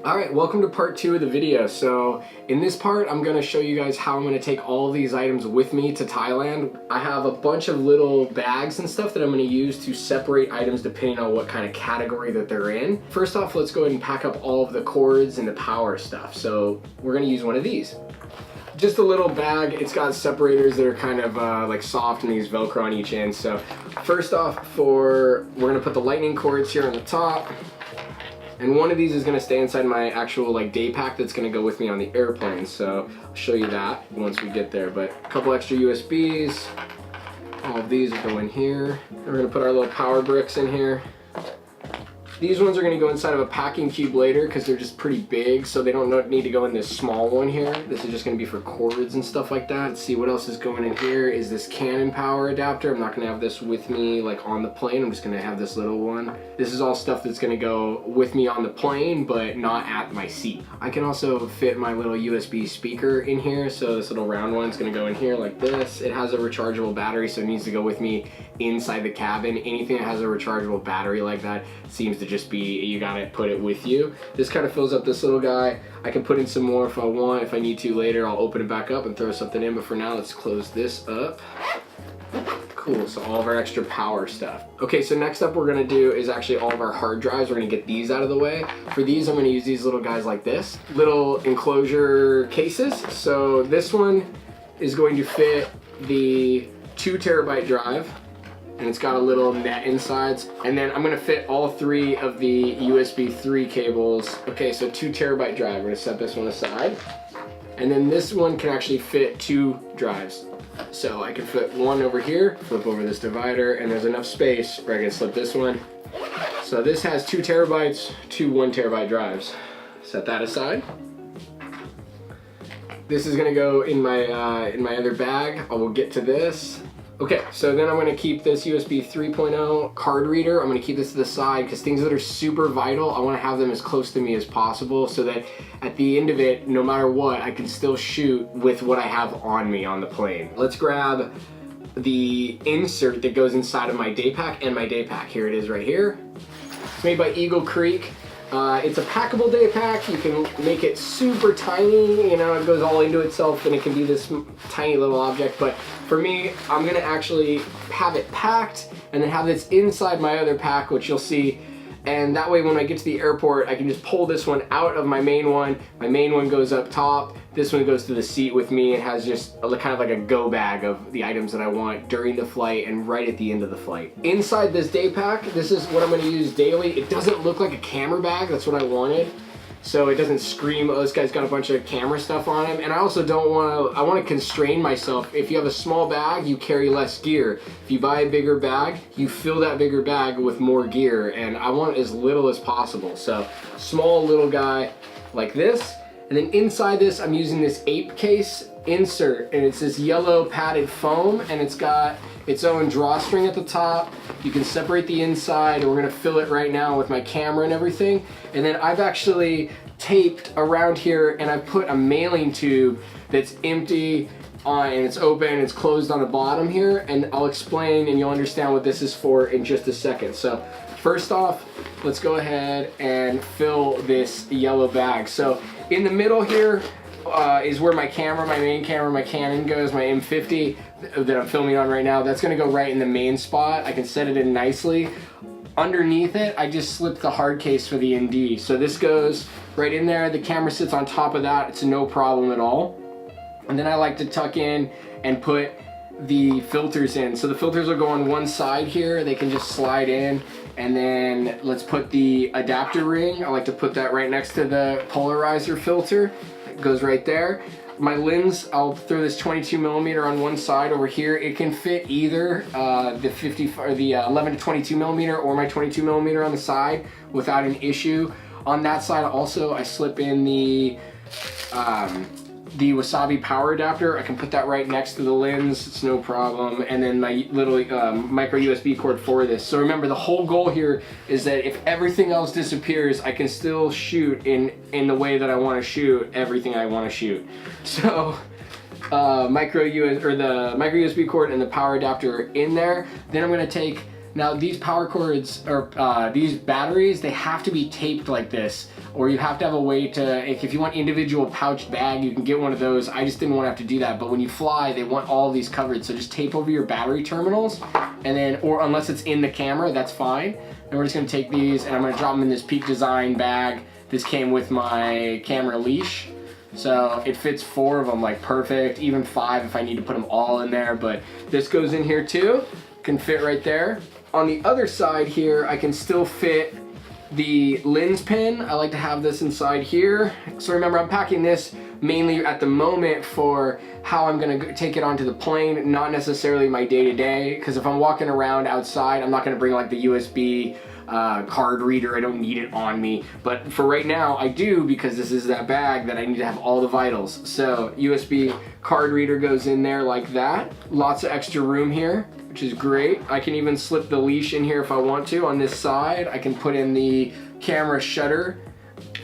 Alright, welcome to part 2 of the video. So in this part I'm going to show you guys how I'm going to take all of these items with me to Thailand. I have a bunch of little bags and stuff that I'm going to use to separate items depending on what kind of category that they're in. First off, let's go ahead and pack up all of the cords and the power stuff. So we're going to use one of these. Just a little bag. It's got separators that are kind of like soft and these Velcro on each end. So first off, we're going to put the lightning cords here on the top. And one of these is going to stay inside my actual like day pack that's going to go with me on the airplane. So I'll show you that once we get there. But a couple extra USBs. All of these will go in here. And we're going to put our little power bricks in here. These ones are going to go inside of a packing cube later because they're just pretty big, so they don't need to go in this small one here. This is just going to be for cords and stuff like that. Let's see what else is going in here. Is this Canon power adapter. I'm not going to have this with me like on the plane. I'm just going to have this little one. This is all stuff that's going to go with me on the plane, but not at my seat. I can also fit my little USB speaker in here, so this little round one's going to go in here like this. It has a rechargeable battery, so it needs to go with me inside the cabin. Anything that has a rechargeable battery like that seems to just be, you gotta put it with you. This kind of fills up this little guy. I can put in some more if I want. If I need to later, I'll open it back up and throw something in, but for now, let's close this up. Cool, so all of our extra power stuff. Okay, so next up we're gonna do is actually all of our hard drives. We're gonna get these out of the way. For these, I'm gonna use these little guys like this. Little enclosure cases. So this one is going to fit the 2 terabyte drive. And it's got a little net inside. And then I'm gonna fit all 3 of the USB 3 cables. Okay, so 2 terabyte drive. We're gonna set this one aside. And then this one can actually fit 2 drives. So I can fit one over here, flip over this divider, and there's enough space where I can slip this one. So this has 2 terabytes, 2 1 terabyte drives. Set that aside. This is gonna go in my other bag. I will get to this. Okay, so then I'm gonna keep this USB 3.0 card reader. I'm gonna keep this to the side because things that are super vital, I wanna have them as close to me as possible so that at the end of it, no matter what, I can still shoot with what I have on me on the plane. Let's grab the insert that goes inside of my day pack and my day pack. Here it is right here. It's made by Eagle Creek. It's a packable day pack. You can make it super tiny, you know, it goes all into itself and it can be this tiny little object. But for me, I'm gonna actually have it packed and then have this inside my other pack, which you'll see. And that way when I get to the airport, I can just pull this one out of my main one. My main one goes up top. This one goes to the seat with me. It has just kind of like a go bag of the items that I want during the flight and right at the end of the flight. Inside this day pack, this is what I'm gonna use daily. It doesn't look like a camera bag, that's what I wanted. So it doesn't scream, oh, this guy's got a bunch of camera stuff on him. And I also don't wanna, I wanna constrain myself. If you have a small bag, you carry less gear. If you buy a bigger bag, you fill that bigger bag with more gear. And I want as little as possible. So small little guy like this. And then inside this, I'm using this ape case insert, and it's this yellow padded foam, and it's got its own drawstring at the top. You can separate the inside, and we're gonna fill it right now with my camera and everything. And then I've actually taped around here, and I've put a mailing tube that's empty and it's open, it's closed on the bottom here, and I'll explain and you'll understand what this is for in just a second. So first off, let's go ahead and fill this yellow bag. So in the middle here is where my camera, my main camera, my Canon goes, my M50 that I'm filming on right now. That's gonna go right in the main spot. I can set it in nicely. Underneath it, I just slipped the hard case for the ND. So this goes right in there. The camera sits on top of that. It's no problem at all. And then I like to tuck in and put the filters in. So the filters will go on one side here. They can just slide in. And then let's put the adapter ring. I like to put that right next to the polarizer filter. It goes right there. My lens, I'll throw this 22mm on one side over here. It can fit either the 50 or the 11 to 22mm or my 22mm on the side without an issue. On that side also, I slip in the Wasabi power adapter. I can put that right next to the lens, it's no problem. And then my little micro USB cord for this. So remember, the whole goal here is that if everything else disappears, I can still shoot in the way that I want to shoot everything I want to shoot. So the micro USB cord and the power adapter are in there. Then I'm going to take Now these power cords, or these batteries, they have to be taped like this, or you have to have a way to, if you want individual pouched bag, you can get one of those. I just didn't want to have to do that, but when you fly, they want all of these covered, so just tape over your battery terminals, and then, or unless it's in the camera, that's fine. And we're just gonna take these, and I'm gonna drop them in this Peak Design bag. This came with my camera leash. So it fits 4 of them like perfect, even 5 if I need to put them all in there, but this goes in here too, can fit right there. On the other side here, I can still fit the lens pin. I like to have this inside here. So remember, I'm packing this mainly at the moment for how I'm gonna take it onto the plane, not necessarily my day-to-day, because if I'm walking around outside, I'm not gonna bring like the USB card reader. I don't need it on me, but for right now I do, because this is that bag that I need to have all the vitals. So USB card reader goes in there like that. Lots of extra room here, which is great. I can even slip the leash in here if I want to. On this side I can put in the camera shutter.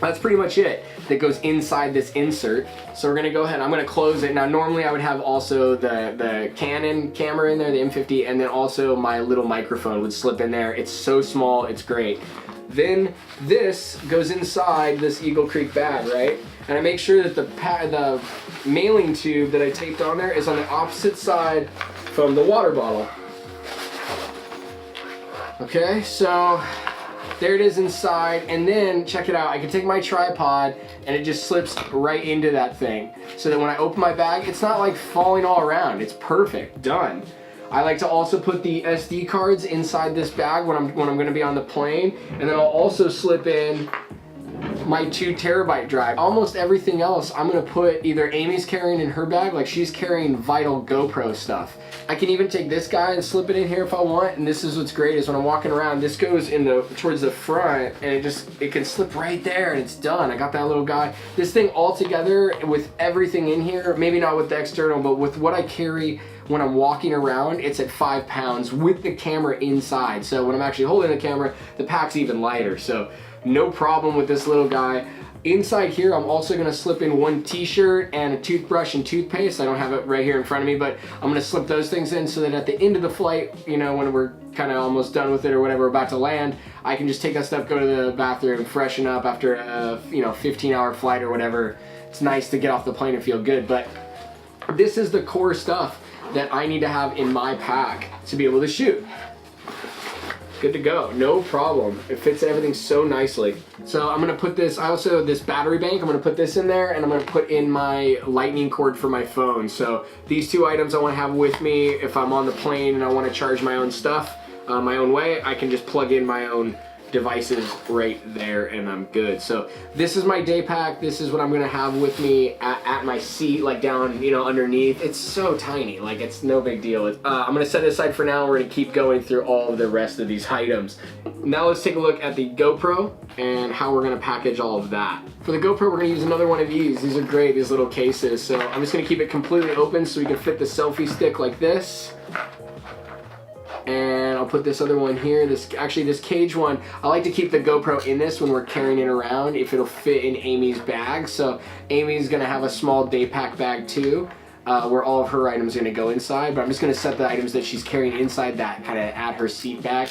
That's pretty much it that goes inside this insert. So we're gonna go ahead, I'm gonna close it. Now normally I would have also the Canon camera in there, the M50, and then also my little microphone would slip in there. It's so small, it's great. Then this goes inside this Eagle Creek bag, right? And I make sure that the mailing tube that I taped on there is on the opposite side from the water bottle. Okay, so there it is inside, and then check it out, I can take my tripod and it just slips right into that thing, so that when I open my bag, it's not like falling all around. It's perfect, done. I like to also put the SD cards inside this bag when I'm gonna be on the plane, and then I'll also slip in my 2 terabyte drive. Almost everything else I'm gonna put, either Amy's carrying in her bag, like she's carrying vital GoPro stuff. I can even take this guy and slip it in here if I want, and this is what's great, is when I'm walking around, this goes in towards the front, and it can slip right there and it's done. I got that little guy. This thing all together with everything in here, maybe not with the external, but with what I carry when I'm walking around, it's at 5 pounds with the camera inside. So when I'm actually holding the camera, the pack's even lighter. So no problem with this little guy. Inside here, I'm also gonna slip in 1 t-shirt and a toothbrush and toothpaste. I don't have it right here in front of me, but I'm gonna slip those things in so that at the end of the flight, you know, when we're kind of almost done with it or whatever, about to land, I can just take that stuff, go to the bathroom, freshen up after a 15-hour flight or whatever. It's nice to get off the plane and feel good, but this is the core stuff that I need to have in my pack to be able to shoot. Good to go, no problem. It fits everything so nicely. So I'm gonna put this, this battery bank, I'm gonna put this in there, and I'm gonna put in my lightning cord for my phone. So these 2 items I wanna have with me if I'm on the plane and I wanna charge my own stuff my own way, I can just plug in my own devices right there and I'm good. So this is my day pack. This is what I'm gonna have with me at my seat, like down, underneath. It's so tiny, like it's no big deal. I'm gonna set it aside for now. We're gonna keep going through all of the rest of these items. Now let's take a look at the GoPro and how we're gonna package all of that. For the GoPro, we're gonna use another one of these. These are great, these little cases. So I'm just gonna keep it completely open so we can fit the selfie stick like this. And I'll put this other one here, this cage one. I like to keep the GoPro in this when we're carrying it around if it'll fit in Amy's bag. So Amy's gonna have a small day pack bag too, where all of her items are gonna go inside, but I'm just gonna set the items that she's carrying inside that kind of at her seat bag.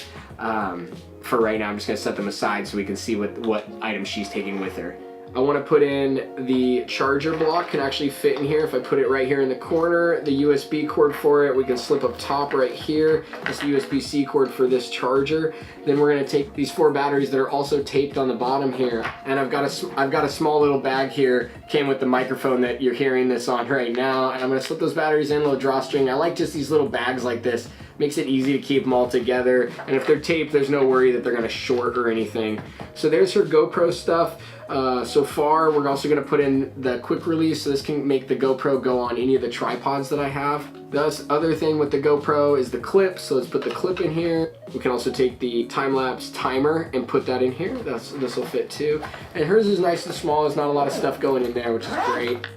For right now, I'm just gonna set them aside so we can see what items she's taking with her. I want to put in the charger block, can actually fit in here. If I put it right here in the corner, the USB cord for it, we can slip up top right here. That's the USB-C cord for this charger. Then we're going to take these 4 batteries that are also taped on the bottom here. And I've got a small little bag here, came with the microphone that you're hearing this on right now. And I'm going to slip those batteries in, a little drawstring. I like just these little bags like this. Makes it easy to keep them all together. And if they're taped, there's no worry that they're going to short or anything. So there's her GoPro stuff. So far, we're also going to put in the quick release, so this can make the GoPro go on any of the tripods that I have. The other thing with the GoPro is the clip, so let's put the clip in here. We can also take the time-lapse timer and put that in here. This will fit too. And hers is nice and small, there's not a lot of stuff going in there, which is great.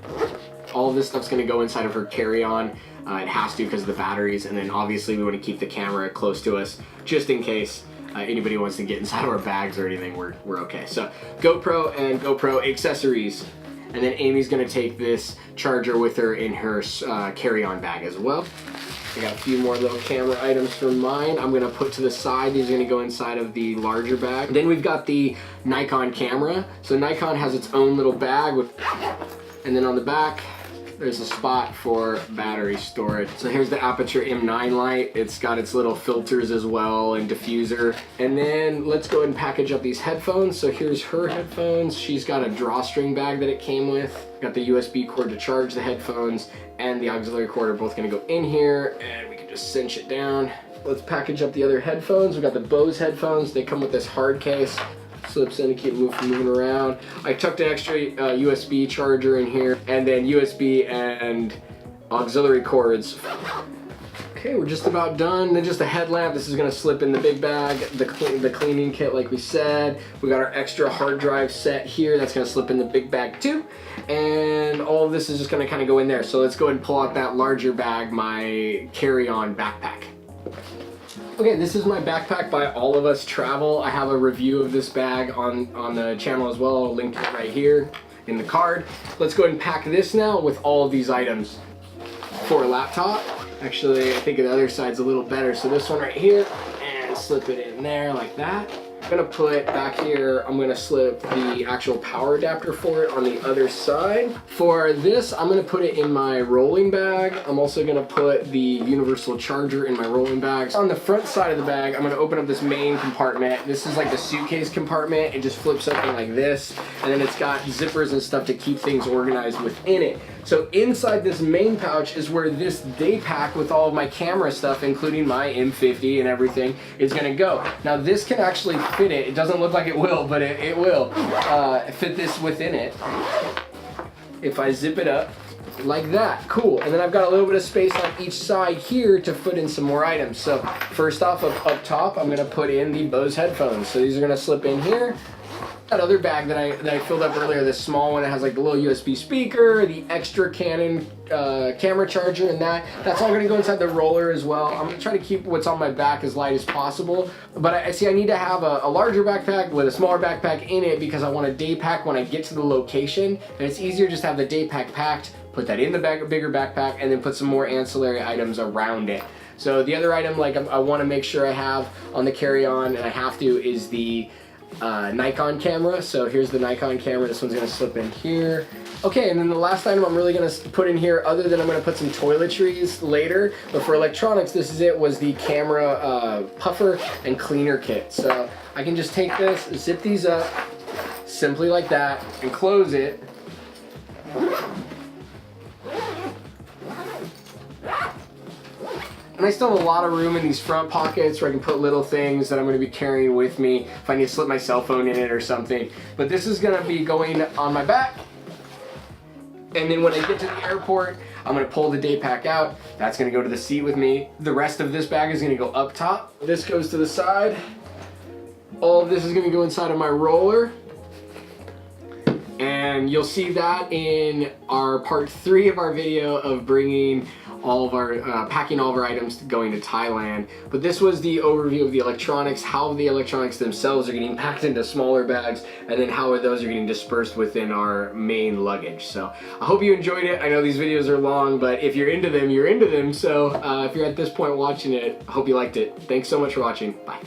All of this stuff's going to go inside of her carry-on. It has to because of the batteries, and then obviously we want to keep the camera close to us just in case anybody wants to get inside of our bags or anything. We're okay. So GoPro and GoPro accessories, and then Amy's gonna take this charger with her in her carry-on bag as well. I got a few more little camera items for mine. I'm gonna put to the side. These are gonna go inside of the larger bag. Then we've got the Nikon camera. So Nikon has its own little bag with, and then on the back, there's a spot for battery storage. So here's the Aperture M9 light. It's got its little filters as well and diffuser. And then let's go ahead and package up these headphones. So here's her headphones. She's got a drawstring bag that it came with. Got the USB cord to charge the headphones, and the auxiliary cord are both gonna go in here, and we can just cinch it down. Let's package up the other headphones. We've got the Bose headphones. They come with this hard case. Slips in to keep moving around. I tucked an extra USB charger in here, and then USB and auxiliary cords. Okay, we're just about done. Then just a headlamp. This is gonna slip in the big bag. The cleaning kit, like we said. We got our extra hard drive set here. That's gonna slip in the big bag too. And all of this is just gonna kind of go in there. So let's go ahead and pull out that larger bag, my carry-on backpack. Okay, this is my backpack by All of Us Travel. I have a review of this bag on the channel as well. I'll link to it right here in the card. Let's go ahead and pack this now with all of these items. For a laptop, actually I think the other side's a little better. So this one right here, and slip it in there like that. I'm gonna put back here, I'm gonna slip the actual power adapter for it on the other side. For this, I'm gonna put it in my rolling bag. I'm also gonna put the universal charger in my rolling bags. On the front side of the bag, I'm gonna open up this main compartment. This is like the suitcase compartment. It just flips open like this, and then it's got zippers and stuff to keep things organized within it. So inside this main pouch is where this day pack with all of my camera stuff, including my M50 and everything, is gonna go. Now this can actually fit it. It doesn't look like it will, but it will fit this within it. If I zip it up like that, cool. And then I've got a little bit of space on each side here to put in some more items. So first off, up top, I'm gonna put in the Bose headphones. So these are gonna slip in here. That other bag that I filled up earlier, this small one, it has like the little USB speaker, the extra Canon camera charger, and that's all gonna go inside the roller as well. I'm gonna try to keep what's on my back as light as possible, but I see I need to have a larger backpack with a smaller backpack in it because I want a day pack when I get to the location, and it's easier just to have the day pack packed, put that in the bigger backpack, and then put some more ancillary items around it. So the other item like I wanna make sure I have on the carry-on, and I have to, is the Nikon camera. So here's the Nikon camera. This one's gonna slip in here. Okay, and then the last item I'm really gonna put in here, other than I'm gonna put some toiletries later, but for electronics, this is it, was the camera puffer and cleaner kit. So I can just take this, zip these up, simply like that, and close it. And I still have a lot of room in these front pockets where I can put little things that I'm gonna be carrying with me if I need to slip my cell phone in it or something. But this is gonna be going on my back. And then when I get to the airport, I'm gonna pull the day pack out. That's gonna go to the seat with me. The rest of this bag is gonna go up top. This goes to the side. All of this is gonna go inside of my roller. And you'll see that in our part 3 of our video of bringing all of our, packing all of our items going to Thailand. But this was the overview of the electronics, how the electronics themselves are getting packed into smaller bags, and then how those are getting dispersed within our main luggage. So I hope you enjoyed it. I know these videos are long, but if you're into them, you're into them. So if you're at this point watching it, I hope you liked it. Thanks so much for watching. Bye.